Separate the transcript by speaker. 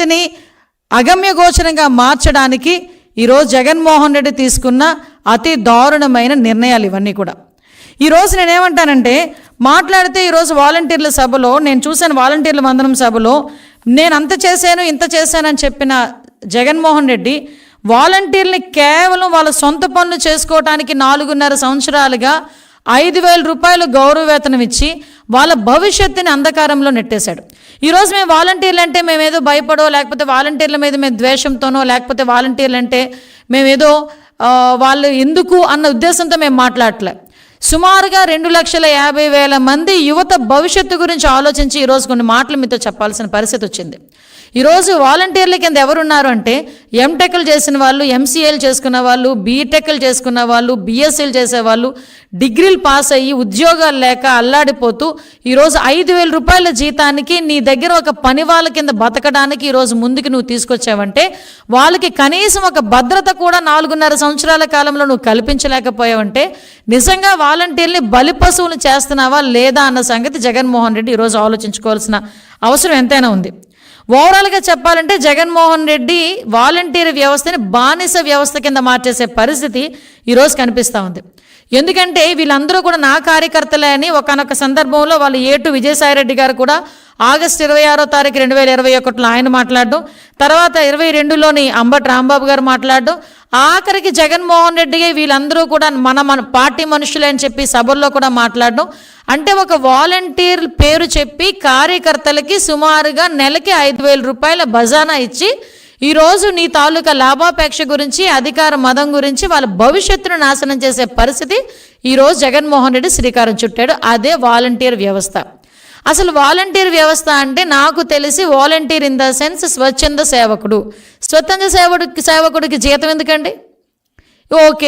Speaker 1: భవిష్యత్తుని అగమ్యగోచరంగా మార్చడానికి ఈరోజు జగన్మోహన్ రెడ్డి తీసుకున్న అతి దారుణమైన నిర్ణయాలు ఇవన్నీ కూడా. ఈరోజు నేనేమంటానంటే, మాట్లాడితే ఈరోజు వాలంటీర్ల సభలో నేను చూశాను, వాలంటీర్ల వందనం సభలో నేను అంత చేశాను ఇంత చేశానని చెప్పిన జగన్మోహన్ రెడ్డి వాలంటీర్ని కేవలం వాళ్ళ సొంత పనులు చేసుకోవటానికి 4.5 సంవత్సరాలుగా 5,000 రూపాయలు గౌరవ వేతనం ఇచ్చి వాళ్ళ భవిష్యత్తుని అంధకారంలో నెట్టేశాడు. ఈరోజు మేము వాలంటీర్లు అంటే మేమేదో భయపడో, లేకపోతే వాలంటీర్ల మీద మేము ద్వేషంతోనో, లేకపోతే వాలంటీర్లు అంటే మేమేదో వాళ్ళు ఎందుకు అన్న ఉద్దేశంతో మేము మాట్లాడలే. సుమారుగా 2,50,000 మంది యువత భవిష్యత్తు గురించి ఆలోచించి ఈరోజు కొన్ని మాటలు మీతో చెప్పాల్సిన పరిస్థితి వచ్చింది. ఈరోజు వాలంటీర్ల కింద ఎవరున్నారు అంటే, ఎంటెక్లు చేసిన వాళ్ళు, ఎంసీఏలు చేసుకున్న వాళ్ళు, బీటెక్లు చేసుకున్న వాళ్ళు, బీఎస్సీలు చేసేవాళ్ళు, డిగ్రీలు పాస్ అయ్యి ఉద్యోగాలు లేక అల్లాడిపోతూ ఈరోజు 5,000 రూపాయల జీతానికి నీ దగ్గర ఒక పని వాళ్ళ కింద బతకడానికి ఈరోజు ముందుకు నువ్వు తీసుకొచ్చావంటే, వాళ్ళకి కనీసం ఒక భద్రత కూడా 4.5 సంవత్సరాల కాలంలో నువ్వు కల్పించలేకపోయావంటే నిజంగా వాలంటీర్ని బలి పశువులు చేస్తున్నావా లేదా అన్న సంగతి జగన్మోహన్ రెడ్డి ఈరోజు ఆలోచించుకోవాల్సిన అవసరం ఎంతైనా ఉంది. ఓవరాల్గా చెప్పాలంటే జగన్మోహన్ రెడ్డి వాలంటీర్ వ్యవస్థని బానిస వ్యవస్థ కింద మార్చేసే పరిస్థితి ఈరోజు కనిపిస్తూ ఉంది. ఎందుకంటే వీళ్ళందరూ కూడా నా కార్యకర్తలే అని ఒకనొక సందర్భంలో వాళ్ళు ఏటు విజయసాయిరెడ్డి గారు కూడా ఆగస్టు 26వ తారీఖు 2021లో ఆయన మాట్లాడడం, తర్వాత 22లోని అంబటి రాంబాబు గారు మాట్లాడడం, ఆఖరికి జగన్మోహన్ రెడ్డి వీళ్ళందరూ కూడా మన పార్టీ మనుషులే అని చెప్పి సభల్లో కూడా మాట్లాడడం. అంటే ఒక వాలంటీర్ పేరు చెప్పి కార్యకర్తలకి సుమారుగా నెలకి 5,000 రూపాయల బజానా ఇచ్చి ఈరోజు నీ తాలూకా లాభాపేక్ష గురించి, అధికార మదం గురించి వాళ్ళ భవిష్యత్తును నాశనం చేసే పరిస్థితి ఈరోజు జగన్మోహన్ రెడ్డి శ్రీకారం చుట్టాడు. అదే వాలంటీర్ వ్యవస్థ. అసలు వాలంటీర్ వ్యవస్థ అంటే నాకు తెలిసి వాలంటీర్ ఇన్ ద సెన్స్ స్వచ్ఛంద సేవకుడు. స్వచ్ఛంద సేవకుడికి జీతం ఎందుకండి? ఓకే,